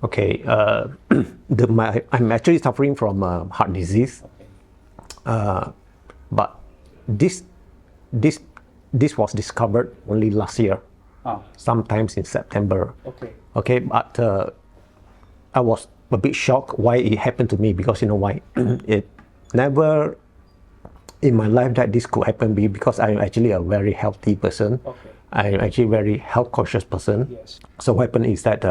Okay, I'm actually suffering from heart disease, but this was discovered only last year, sometimes in September. Okay, but I was a bit shocked why it happened to me, because you know why? It never in my life that this could happen to me, because I'm actually a very healthy person. I'm actually a very health conscious person. So what happened is that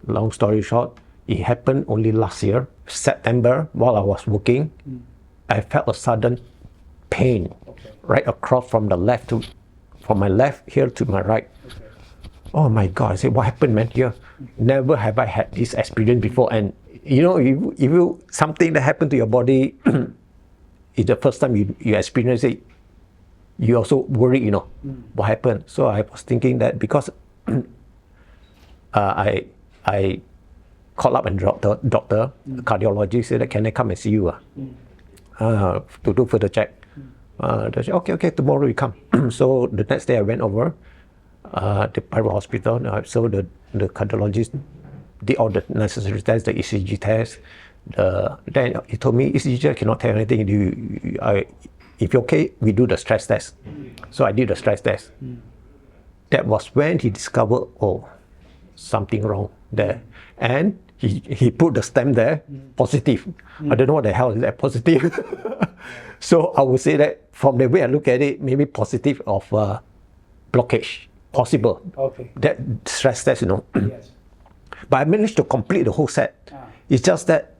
long story short, it happened only last year, September, while I was working. I felt a sudden pain right across from my left here to my right. Oh my God, I said, what happened, man, here? Never have I had this experience before. And you know, if you something that happened to your body, it's the first time you experience it, you also worry, you know, what happened. So I was thinking that because I called up and doctor, a cardiologist, said that, can I come and see you to do further check? They said, okay, tomorrow you come. So the next day I went over the private hospital. So the cardiologist did all the necessary tests, the ECG test. Then he told me, ECG cannot tell anything. If you're okay, we do the stress test. So I did the stress test. That was when he discovered, oh, something wrong there. And he put the stamp there, positive. I don't know what the hell is that, positive. So I would say that from the way I look at it, maybe positive of blockage, possible. That stress test, you know. But I managed to complete the whole set. It's just that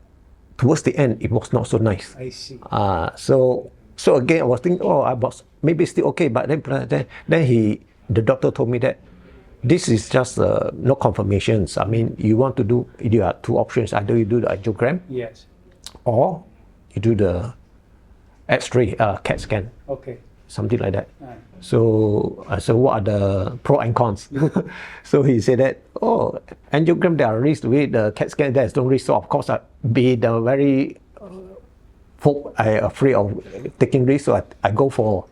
towards the end, it was not so nice. I see. So again, I was thinking, oh, I was maybe still okay. But then the doctor told me that this is just no confirmations. I mean, you want to do, you have two options. Either you do the angiogram, or you do the X-ray, CAT scan, something like that. So what are the pros and cons? So he said that, oh, angiogram there are risks with the CAT scan, there's no risk. So of course, be the very I afraid of taking risks. So I go for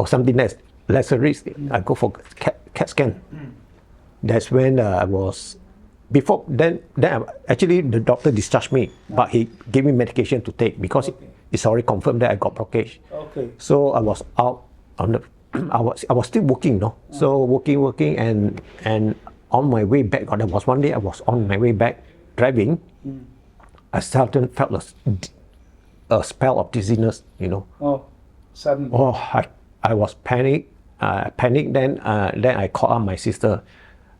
something that's lesser risk. I go for CAT scan. That's when I was, before then actually the doctor discharged me, but he gave me medication to take because it's already confirmed that I got blockage. So I was out on the, I was still working, no? So working, and on my way back, there was one day I was on my way back driving. I suddenly felt a spell of dizziness, you know. Suddenly. I was panicked. Then I called up my sister.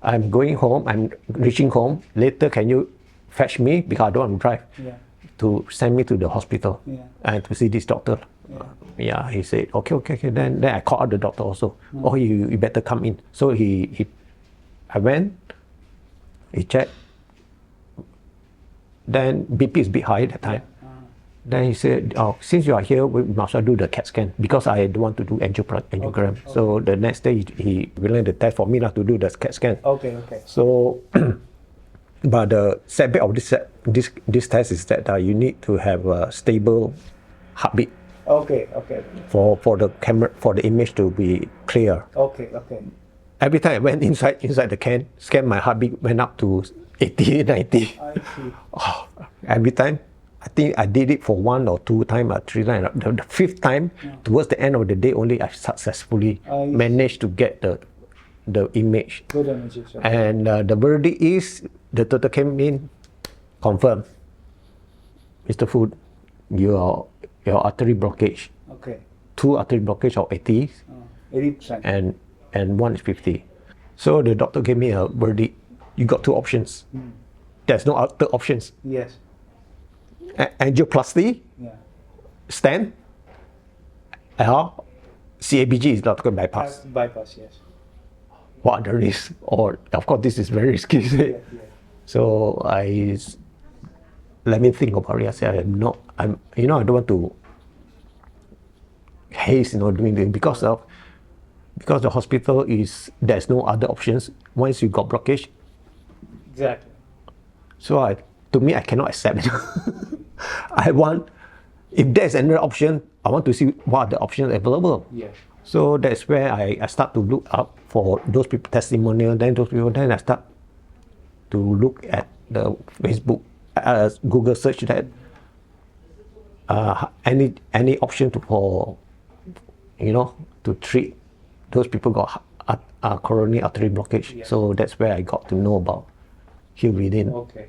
I'm going home. I'm reaching home. Later, can you fetch me, because I don't want to drive, to send me to the hospital and to see this doctor. He said, okay. Then I called out the doctor also. Oh, you better come in. So I went. He checked. Then BP is a bit high at that time. Then he said, oh, since you are here, we must well do the CAT scan, because I don't want to do angiogram. So the next day, he relayed the test for me not to do the CAT scan. So, but the setback of this test is that you need to have a stable heartbeat. For the camera, for the image to be clear. Every time I went inside the scan, my heartbeat went up to 80, 90. I see. Oh, every time. I think I did it for 1 or 2 times or 3 times. The 5th time, towards the end of the day, only I successfully managed to get the image. Good images. And the verdict is, the doctor came in, confirmed, Mr. Food, your artery blockage. 2 artery blockage of 80%. And 1 is 50. So the doctor gave me a verdict. You got 2 options. There's no other options. Angioplasty, stent, or CABG is not going to bypass. Bypass, yes. What are the risks? Or of course, this is very risky. So let me think about it. I said, I don't want to haste, doing this, because of because the hospital there's no other options once you got blockage. Exactly. So to me, I cannot accept it. If there's another option, I want to see what are the options available. Yes. So that's where I start to look up for those people testimonial. Then I start to look at the Facebook, Google search that any option to treat those people got coronary artery blockage. Yes. So that's where I got to know about 𝗓𝗦𝗢𝗓𝗓. Okay.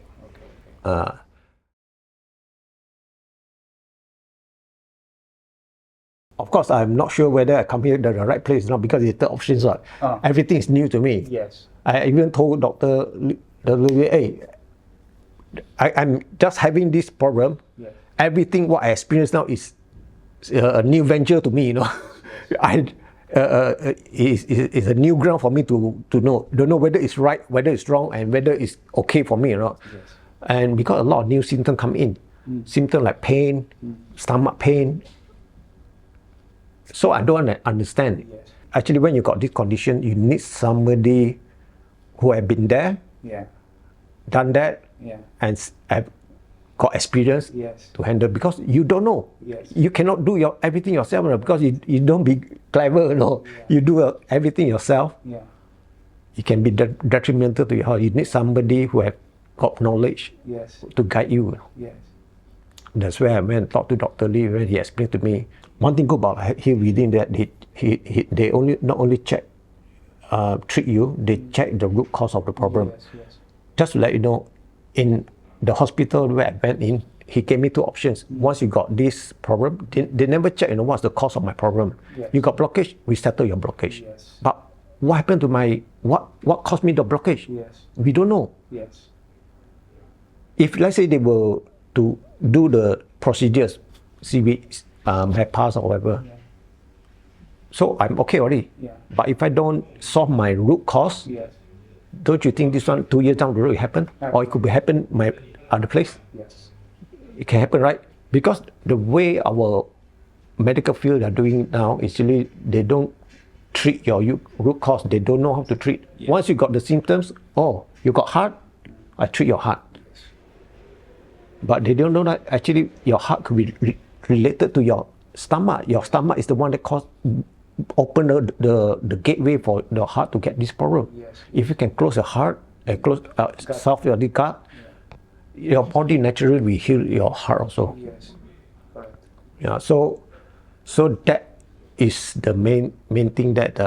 Of course, I'm not sure whether I come here to the right place or not because it's the options. Everything is new to me. Yes. I even told Dr. hey, I'm just having this problem. Yes. Everything what I experience now is a new venture to me. It's a new ground for me to know. Don't know whether it's right, whether it's wrong, and whether it's okay for me or not. Yes. And because a lot of new symptoms come in, symptoms like pain, stomach pain. So I don't understand. Yes. Actually, when you got this condition, you need somebody who have been there, done that, and have got experience to handle, because you don't know. Yes. You cannot do everything yourself because you don't be clever. You do everything yourself. It can be detrimental to your health. You need somebody who have got knowledge to guide you. Yes. That's where I went and talked to Dr. Lee, when he explained to me. One thing good about 𝗓𝗦𝗢𝗓𝗓 that they not only treat you, they check the root cause of the problem. Yes. Just to let you know, in the hospital where I went in, he gave me two options. Once you got this problem, they never check, what's the cause of my problem. Yes. You got blockage, we settle your blockage. Yes. But what happened to what caused me the blockage? Yes. We don't know. Yes. If let's say they were to do the procedures, CV, bypass or whatever, so I'm okay already. But if I don't solve my root cause, don't you think this one 2 years down the road will happen? Or it could happen my other place? Yes. It can happen, right? Because the way our medical field are doing now is really they don't treat your root cause. They don't know how to treat. Once you got the symptoms, you got heart, I treat your heart. But they don't know that actually your heart could be related to your stomach. Your stomach is the one that open the gateway for the heart to get this problem. Yes. If you can close your heart and solve your gut, your body naturally will heal your heart also. Yes. Correct. Yeah. So that is the main thing that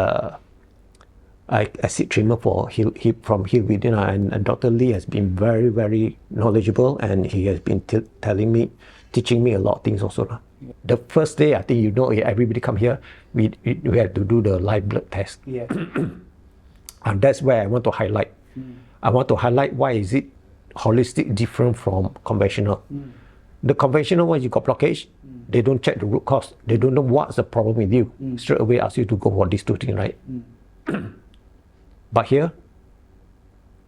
I seek treatment for from 𝗓𝗦𝗢𝗓𝗓, and Dr. Lee has been very, very knowledgeable, and he has been teaching me a lot of things also. The first day, I think everybody come here, we had to do the live blood test. Yes. And that's where I want to highlight. I want to highlight why is it holistic different from conventional. The conventional one, you got blockage, they don't check the root cause. They don't know what's the problem with you. Straight away ask you to go for these two things, right? But here,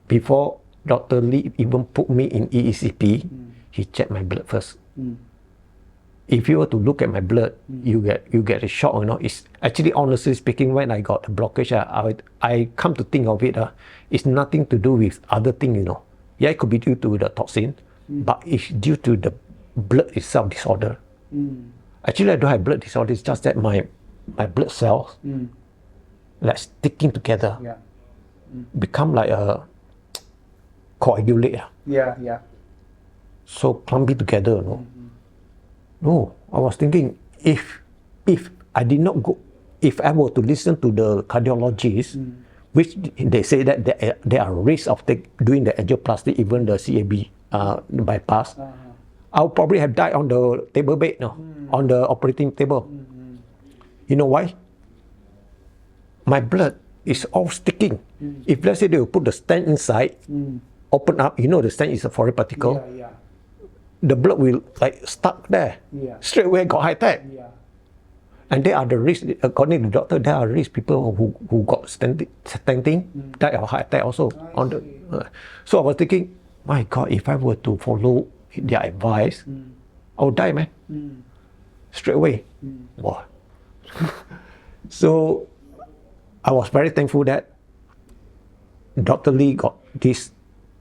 before Dr. Lee even put me in EECP, he checked my blood first. If you were to look at my blood, you get a shock. It's actually, honestly speaking, when I got a blockage, I come to think of it, it's nothing to do with other things. Yeah, it could be due to the toxin, but it's due to the blood itself disorder. Actually, I don't have blood disorder. It's just that my blood cells like sticking together, become like a coagulate. Yeah. So clumpy together. No, I was thinking if I did not go, if I were to listen to the cardiologist, which they say that there are risks of doing the angioplasty, even the CAB bypass, I'll probably have died on the table bed, on the operating table. You know why? My blood is all sticking. If let's say they will put the stent inside, open up, the stent is a foreign particle. Yeah. The blood will stuck there. Straight away got high attack. And there are the risks, according to the doctor, there are risks people who got stenting, die of heart attack also. So I was thinking, my God, if I were to follow their advice, I would die, man. Straight away. Wow. So I was very thankful that Dr. Lee got this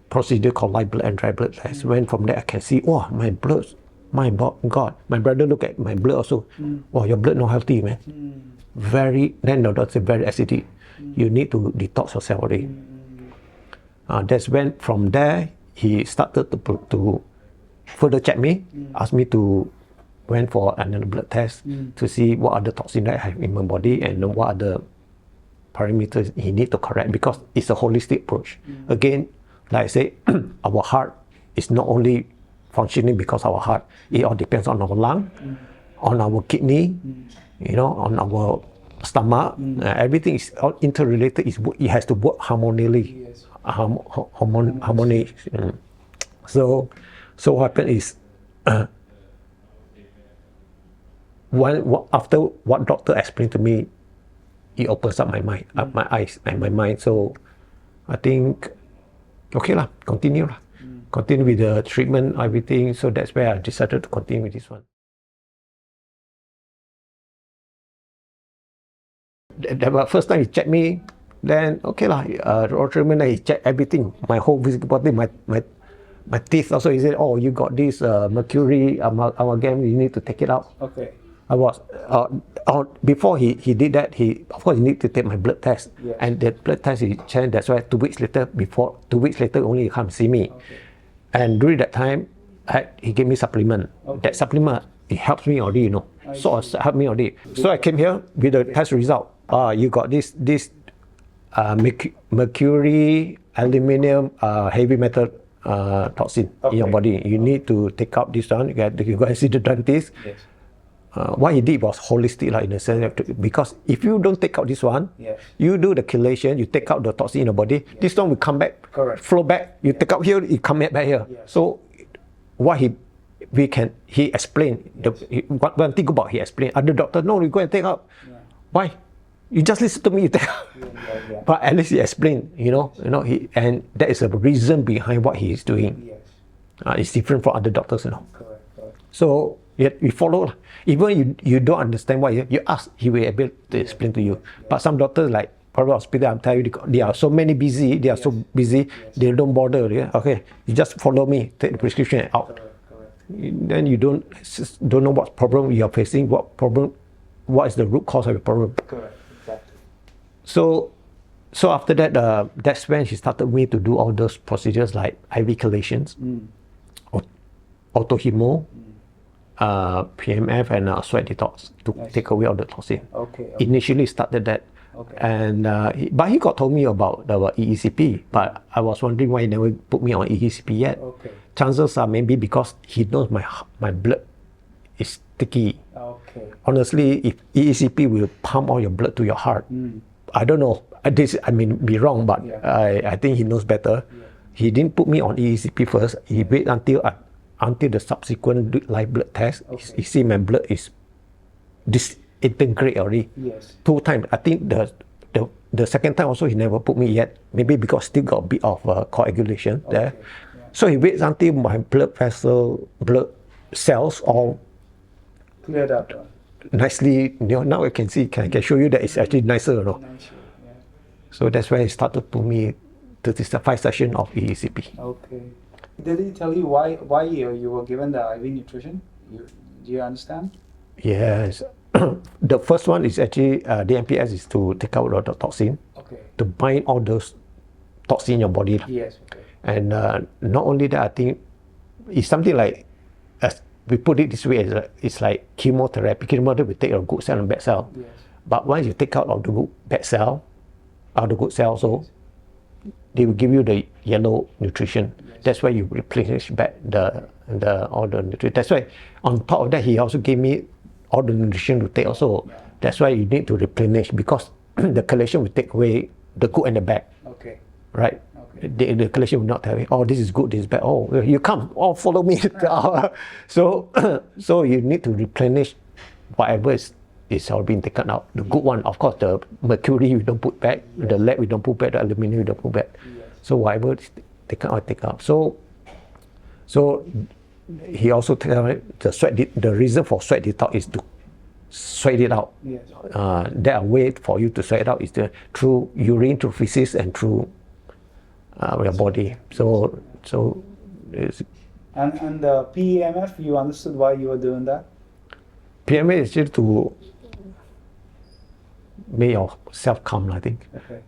procedure called live blood and dry blood test. When from there I can see, oh, my blood, my God. My brother look at my blood also. Oh, your blood not healthy, man. Then the doctor said, very acidic. You need to detox yourself already. That's when from there he started to further check me, asked me to went for another blood test to see what are the toxins that I have in my body and what are the parameters he need to correct, because it's a holistic approach. Again, like I say, our heart is not only functioning because of our heart. It all depends on our lung, on our kidney, on our stomach. Everything is all interrelated. It has to work harmoniously. Harmony. So what happened is, after what doctor explained to me, it opens up my mind, my eyes and my mind. So I think, okay lah, continue with the treatment, everything. So that's where I decided to continue with this one. The first time he checked me, then okay lah, treatment, he checked everything, my whole physical body, my teeth also. He said, oh, you got this mercury amalgam, you need to take it out. Okay. I was before he did that, of course he need to take my blood test, and the blood test he checked. That's why 2 weeks later only he come see me. Okay. And during that time, he gave me supplement. Okay. That supplement, it helps me already, So it helped me already. So I came here with the test result. You got this mercury, aluminum, heavy metal toxin in your body. You need to take out this one. You go and see the dentist. Yes. What he did was holistic, in a sense, because if you don't take out this one, you do the chelation, you take out the toxin in the body, this one will come back, flow back. You take out here, it come back here. So what he explained, one thing about he explained, other doctors, no, you go and take out. Why? You just listen to me, you take out. But at least he explained, and that is a reason behind what he is doing. It's different from other doctors, Correct. So we follow. Even you don't understand what you ask, he will be able to explain to you. But some doctors, like private hospital, I'm telling you, they are so busy, they don't bother. Okay, you just follow me, take the prescription out. Correct. Then you don't know what problem you are facing, what is the root cause of your problem. Correct. Exactly. So after that, that's when she started me to do all those procedures like IV chelations, auto-hemo, PMF, and sweat detox to take away all the toxin. Okay. Initially started that. Okay. And but he got told me about the EECP, but I was wondering why he never put me on EECP yet. Okay. Chances are maybe because he knows my blood is sticky. Okay. Honestly, if EECP will pump all your blood to your heart, I don't know. I may be wrong, but I think he knows better. He didn't put me on EECP first. He wait until the subsequent live blood test. He see my blood is disintegrate already. Yes. 2 times. I think the second time also he never put me yet. Maybe because still got a bit of coagulation there. So he waits until my blood cells all Cleared up. nicely. Now I can see. I can show you that it's actually nicer. So that's why he started to put me to this 5 session of EECP. Okay. Did he tell you why you were given the IV nutrition? Do you understand? Yes. The first one is actually the MPS is to take out all the toxin, to bind all those toxin in your body. Yes. Okay. And not only that, I think it's something like, as we put it this way, it's like chemotherapy. Chemotherapy will take a good cell and bad cell. Yes. But once you take out of the bad cell, out the good cell also, they will give you the yellow nutrition. That's why you replenish back all the nutrition. That's why on top of that, he also gave me all the nutrition to take also. That's why you need to replenish, because the chelation will take away the good and the bad. Okay. Right? Okay. The chelation will not tell you, oh, this is good, this is bad. Oh, you come, follow me. So you need to replenish whatever is all being taken out. The good one, of course, the mercury we don't put back, the lead we don't put back, the aluminum we don't put back. So whatever is taken out, take out. So he also tell me the reason for sweat detox is to sweat it out. Yes. There are ways for you to sweat it out is through urine, through feces, and through your body. So it's, And the PEMF, you understood why you were doing that? PMA is just to make yourself calm, I think. Okay.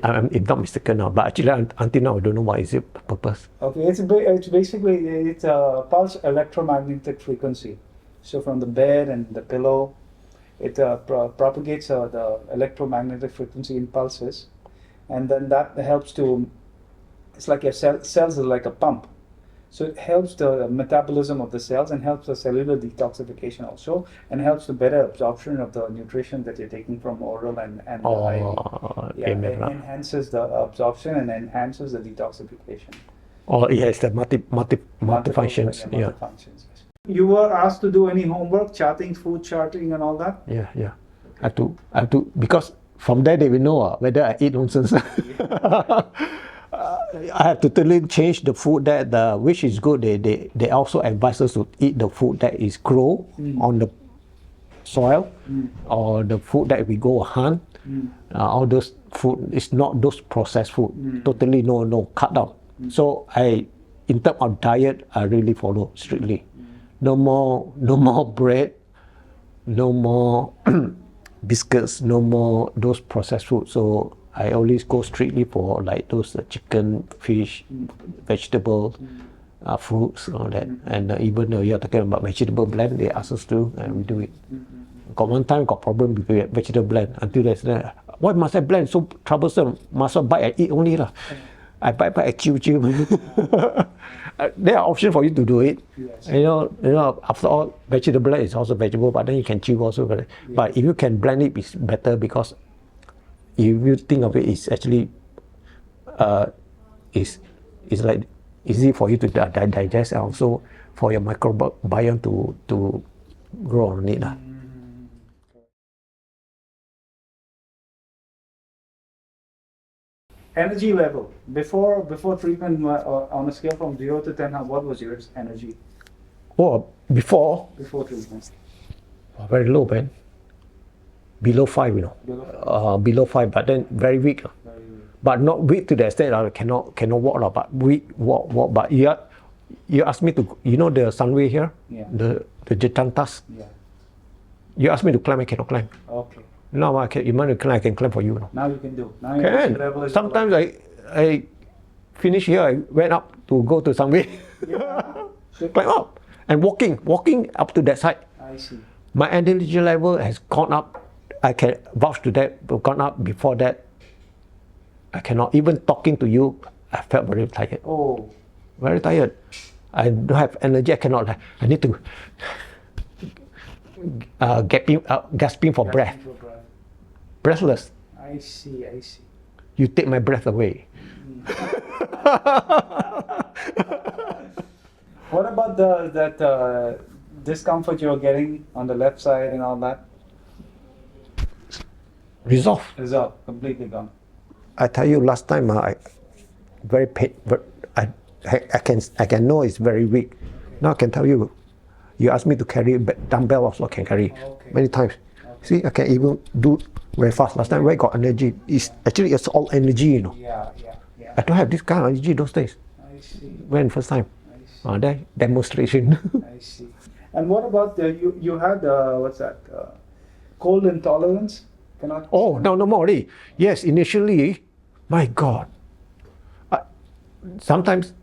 I'm not mistaken now, but actually until now I don't know what is it purpose. Okay, it's basically a pulse electromagnetic frequency. So from the bed and the pillow, it propagates the electromagnetic frequency in pulses, and then that helps to. It's like your cells are like a pump. So it helps the metabolism of the cells and helps the cellular detoxification also, and helps the better absorption of the nutrition that you're taking from oral and IV. Yeah, it enhances the absorption and enhances the detoxification. Oh, yes, the multi-functions. Yeah. Multi-functions. You were asked to do any homework, charting, food charting and all that? Yeah. I have to, because from there they will know whether I eat nonsense. I have to totally change the food that which is good. They also advise us to eat the food that is grow on the soil, or the food that we go hunt. All those food is not those processed food. Totally no cut out. So in terms of diet, I really follow strictly. No more bread, no more biscuits, no more those processed food. So I always go strictly for like those chicken, fish, vegetables, fruits, all that. And even though you're talking about vegetable blend, they ask us to, and we do it. Got one time got problem with vegetable blend until they said, why must I blend? So troublesome. Must I buy? I eat only lah. I buy I chew. There are options for you to do it. Yes. You know. After all, vegetable blend is also vegetable, but then you can chew also. But if you can blend it, it's better, because if you think of it, it's actually it's like easy for you to digest, and also for your microbiome to grow on it. Energy level before treatment, on a scale from 0 to 10, what was your energy? Oh, before treatment? Very low, man. Below 5, you know. Below 5, but then very weak. Very weak. But not weak to the extent I cannot walk, but weak walk. But you asked me to, you know, the Sunway here, the 𝗔𝗘𝗔𝗥𝗧. Yeah. You asked me to climb, I cannot climb. Okay. No, you want to climb, I can climb for you. Now you can do. Now your energy level is Sometimes I finish here, I went up to go to Sunway. Yeah. Climb up and walking up to that side. I see. My energy level has gone up. I can vouch to that. Gone up. Before that, I cannot. Even talking to you, I felt very tired. Oh. Very tired. I don't have energy. I cannot. I need to gasping for breath. Breathless. I see. You take my breath away. What about that discomfort you're getting on the left side and all that? Resolve. Completely gone. I tell you, last time I very pain. I can know it's very weak. Now I can tell you. You ask me to carry dumbbell, also I can carry many times. See, I can even do very fast. Last time, where I got energy, it's all energy, you know. Yeah. I don't have this kind of energy those days. I see. When first time? I see. That demonstration. I see. And what about you had what's that? Cold intolerance? Cannot. Oh, no more already. Yes, initially, my God. Sometimes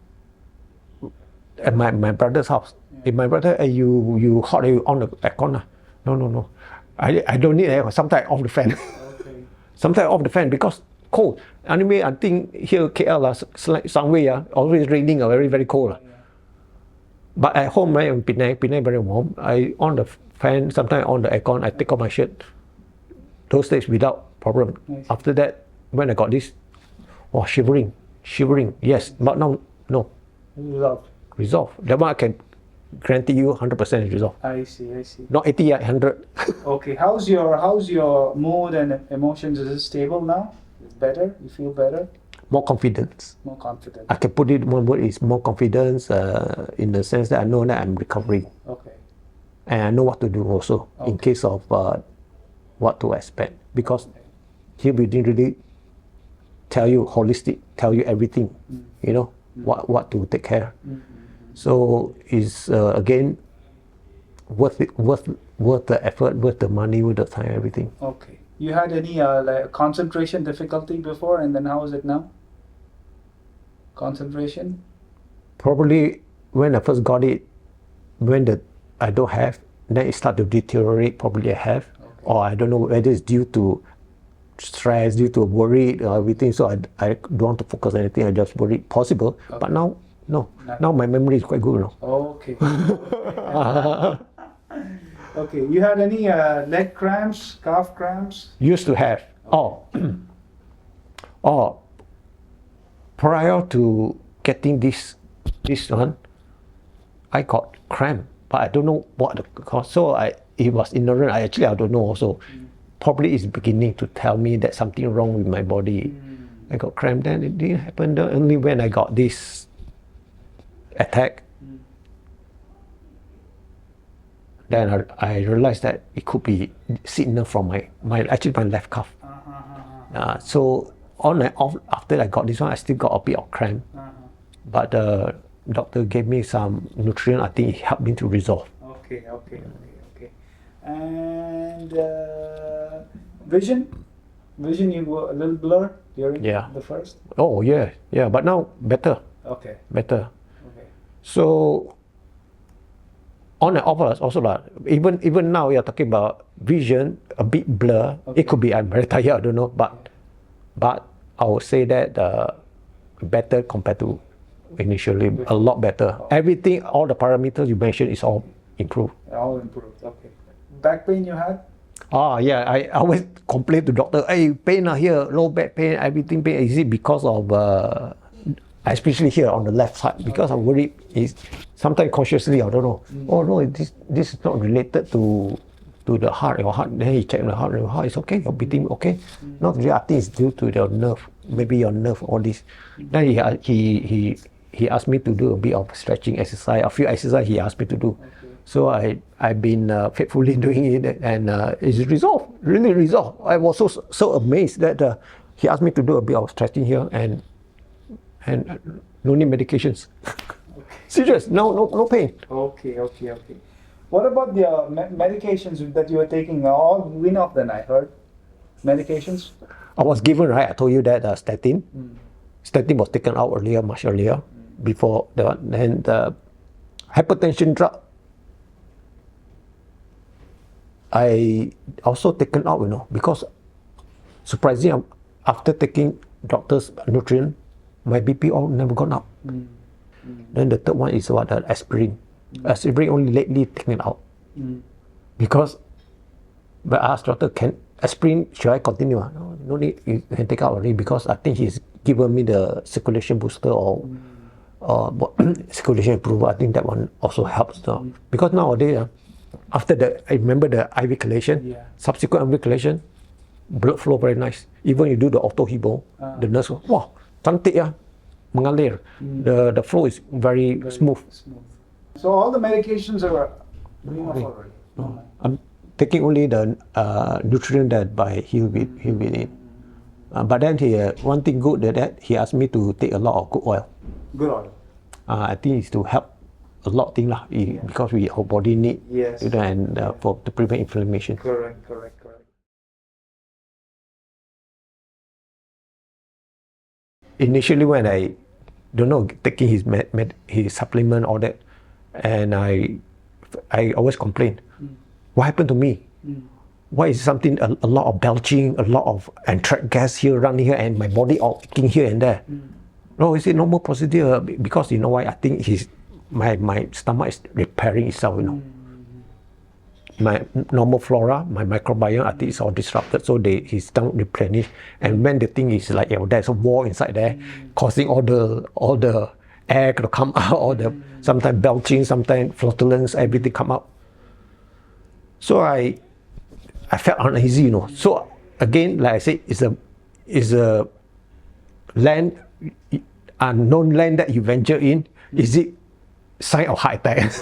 at my brother's house, if my brother, you hot, you on the aircon. No. I don't need aircon. Sometimes off the fan. Okay. Sometimes off the fan because cold. Anyway, I think here KL Sunway always raining, very very cold. Yeah. But at home, in Penang very warm. I on the fan. Sometimes on the aircon. I take off my shirt. Those days without problem. Nice. After that, when I got this, shivering. Yes, but now no. Resolve. That one I can guarantee you 100% resolve. I see. Not 80, 100. Okay. How's your mood and emotions? Is it stable now? It's better. You feel better. More confidence. More confident. I can put it one word is more confidence in the sense that I know that I'm recovering. Okay. and I know what to do also in case of what to expect, because here we didn't really tell you holistic, tell you everything, you know, what to take care. So it's again worth the effort, worth the money, worth the time, everything. Okay. You had any like concentration difficulty before, and then how is it now? Concentration? Probably when I first got it, when I don't have, then it started to deteriorate. Probably I have, or I don't know whether it's due to stress, due to worry or everything. So I don't want to focus on anything. I just worry possible. But now, no. Now my memory is quite good now. Okay. Okay. You had any leg cramps, calf cramps? Used to have. Prior to getting this one, I got cramp, but I don't know what the cause. So it was ignorant. I don't know also. Probably it's beginning to tell me that something wrong with my body. I got cramp. Then it didn't happen. Only when I got this attack, then I realized that it could be signal from my left calf. So on and off, after I got this one, I still got a bit of cramp. But the doctor gave me some nutrient. I think it helped me to resolve. Okay. And vision, you were a little blurred during the first? Oh yeah, but now better. Okay. Better. Okay. So on and off also even now you're talking about vision a bit blur. Okay. It could be I'm very tired, I don't know, but I would say that better compared to initially, a lot better. Everything, all the parameters you mentioned is all improved. All improved. Okay. Back pain you had? Yeah, I always complain to doctor, hey, pain here, low back pain, everything pain. Is it because of especially here on the left side? Because I'm worried. Is sometimes consciously I don't know. Oh no, this is not related to the heart. Your heart. Then he checked the heart. Your heart is okay. Your beating okay. Not really. I think it's due to your nerve. Maybe your nerve. All this. Then he asked me to do a bit of stretching exercise. A few exercises he asked me to do. Okay. So I've been faithfully doing it, and it's resolved. Really resolved. I was so amazed that he asked me to do a bit of stretching here, and no need medications. Okay. Serious, no pain. Okay. What about the medications that you were taking? All went off then, I heard. Medications? I was given, right? I told you that statin. Statin was taken out earlier, much earlier, before then the hypertension drug. I also taken out, because surprisingly, after taking doctor's nutrient, my BP all never gone up. Then the third one is aspirin. Aspirin only lately taken out. Because but I asked doctor, aspirin, should I continue? No need, you can take out already, because I think he's given me the circulation booster or circulation improver. I think that one also helps. Because nowadays, after I remember the IV chelation, subsequent IV chelation, blood flow very nice. Even you do the auto-hypo, the nurse goes, wow, cantik ya, mengalir. The flow is very smooth. So all the medications are doing off already? No. I'm taking only the nutrient that by 𝗓𝗓𝗓. But then one thing good that he asked me to take a lot of good oil. Good oil. I think it's to help a lot of things because our body need and to prevent inflammation. Correct. Initially, when I don't know taking his supplement, all that, and I always complain, what happened to me? Why is something a lot of belching, a lot of anthrax gas here, running here, and my body all aching here and there? No, it's a normal procedure, because you know why? I think my stomach is repairing itself. My normal flora, my microbiome, I think it's all disrupted, so his stomach replenish. And when the thing is like, there's a wall inside there, causing all the air to come out, sometimes belching, sometimes flatulence, everything come out. So I felt uneasy, So again, like I said, it's a land, unknown land that you venture in. Is it sign of heart attack.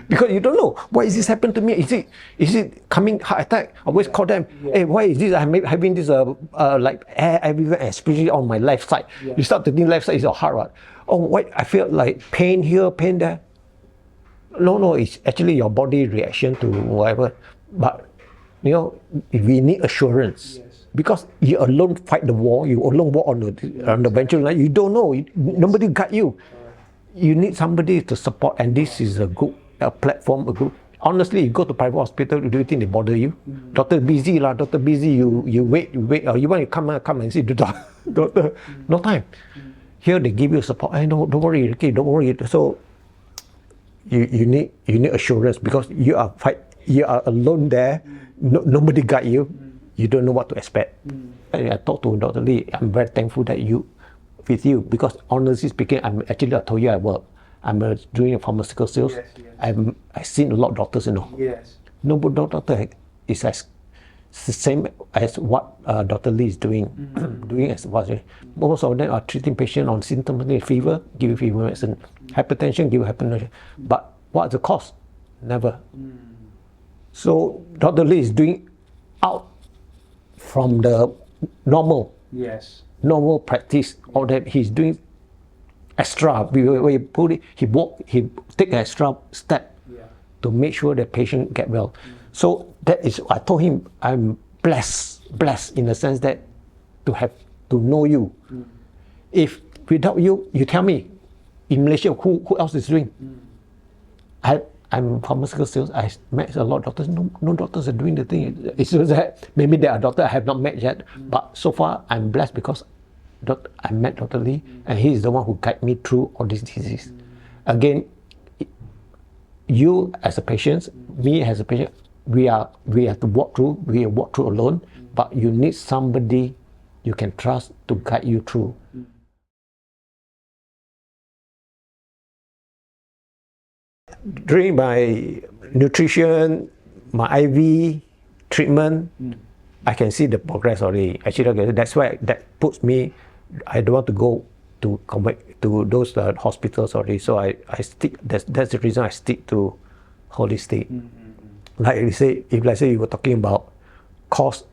Because you don't know, why is this happened to me? Is it coming heart attack? I always call them, hey, why is this? I'm having this like air everywhere, especially on my left side. You start to think left side is your heart, right? Oh, why I feel like pain here, pain there. No, it's actually your body reaction to whatever. But you know, we need assurance. Because you alone fight the war, you alone walk on the venture line, you don't know, nobody guide you. You need somebody to support, and this is a good platform, a good. Honestly, you go to private hospital, do you think they bother you? Doctor busy lah, doctor busy, you wait, or you want to come and see the doctor, no time. Here they give you support, hey, don't worry, okay, don't worry. So you need assurance, because you are alone there, nobody guide you. You don't know what to expect. And I talked to Dr. Lee. I'm very thankful that with you, because honestly speaking, I told you I work. I'm doing a pharmaceutical sales. I've seen a lot of doctors, you know. No doctor is as the same as what Dr. Lee is doing. Doing as what most of them are treating patients on symptoms, fever, give you fever medicine, hypertension, give you hypertension. But what's the cost? Never. So Dr. Lee is doing out from the normal practice, or that he's doing extra. Where he put it, he take an extra step to make sure the patient get well. So that is, I told him, I'm blessed in the sense that to know you. If without you, you tell me, in Malaysia, who else is doing? I'm pharmaceutical sales. I met a lot of doctors. No doctors are doing the thing. It's just that maybe there are doctors I have not met yet. But so far, I'm blessed because I met Dr. Lee, and he is the one who guided me through all this disease. Again, you as a patient, me as a patient, we have to walk through. We walk through alone, but you need somebody you can trust to guide you through. During my nutrition, my IV treatment, I can see the progress already. Actually, that's why that puts me. I don't want to go to come back to those hospitals already. So I stick. That's the reason I stick to holistic. Like you say, if let's say you were talking about cost,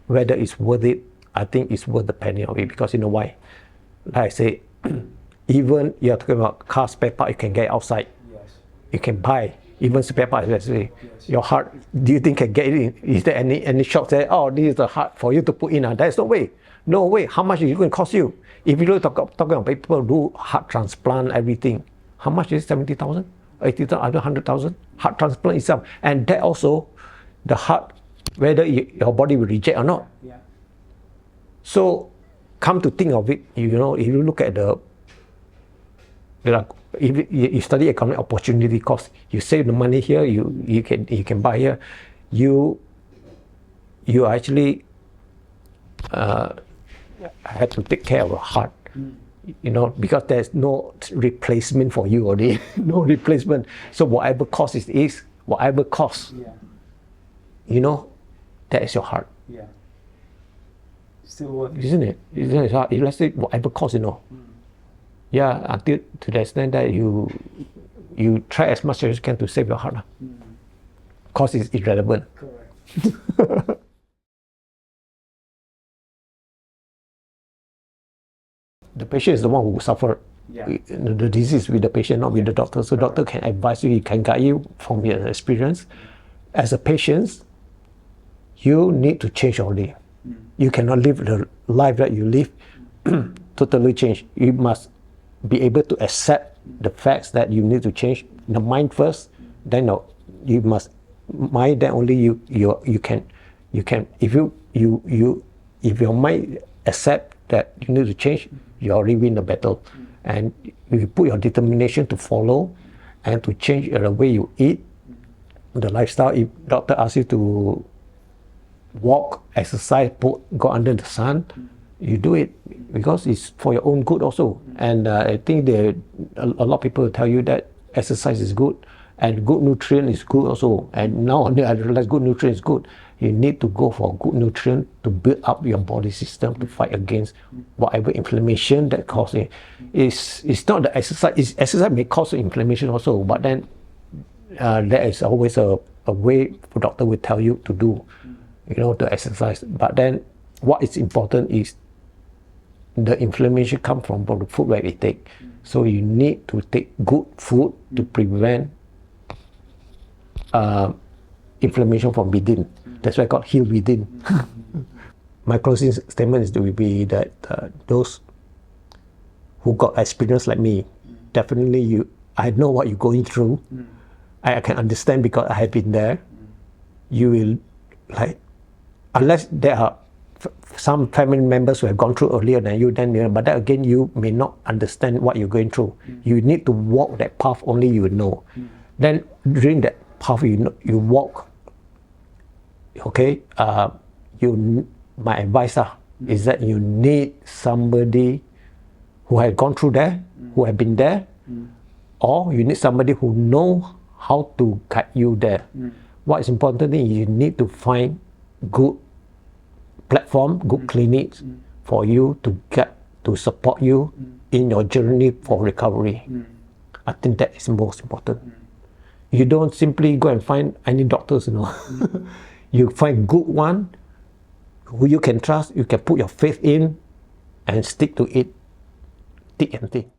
whether it's worth it, I think it's worth the penny of it, because you know why? Like I say, even you're talking about car spare part, you can get outside. You can buy even spare parts. Let's say your heart. Do you think can get it in? Is there any shop say, oh, this is the heart for you to put in? There's no way. No way. How much is it going to cost you? If you look talking about people who do heart transplant, everything, how much is it? 70,000, 80,000, 100,000 heart transplant itself, and that also the heart, whether your body will reject or not. So, come to think of it, you know, if you look at if you study economic opportunity cost, you save the money here, you can buy here, you actually have to take care of your heart, you know, because there's no replacement for you already, no replacement. So whatever cost it is, whatever cost, you know, that is your heart. Still worth it. Isn't it? Isn't it hard? If let's say whatever cost, you know. Until to the extent that you try as much as you can to save your heart. Cost is irrelevant. Correct. The patient is the one who suffer the disease with the patient, not with the doctor. So doctor can advise you, he can guide you from your experience. As a patient, you need to change already. You cannot live the life that you live totally change. You must be able to accept the facts that you need to change the mind first. Then you must mind. Then only you can if your mind accept that you need to change, you already win the battle. And you put your determination to follow and to change the way you eat, the lifestyle. If doctor asks you to walk, exercise, go under the sun, you do it because it's for your own good also. And I think a lot of people will tell you that exercise is good and good nutrient is good also. And now I realize good nutrient is good. you need to go for good nutrient to build up your body system to fight against whatever inflammation that causes it. It's not the exercise. Exercise may cause inflammation also, but then there is always a way the doctor will tell you to do, to exercise. But then what is important is the inflammation comes from the food that we take. So you need to take good food to prevent inflammation from within. That's why I called heal within. My closing statement will be that those who got experience like me, definitely I know what you're going through. I can understand because I have been there. You will, unless there are some family members who have gone through earlier than you, but then again, you may not understand what you're going through. You need to walk that path, only you will know. Then during that path, you walk, okay, my advice is that you need somebody who has gone through there, who have been there, or you need somebody who knows how to guide you there. What is important is you need to find good platform, good clinics for you to get to support you in your journey for recovery. I think that is most important. You don't simply go and find any doctors, You find good one who you can trust, you can put your faith in and stick to it thick and thin.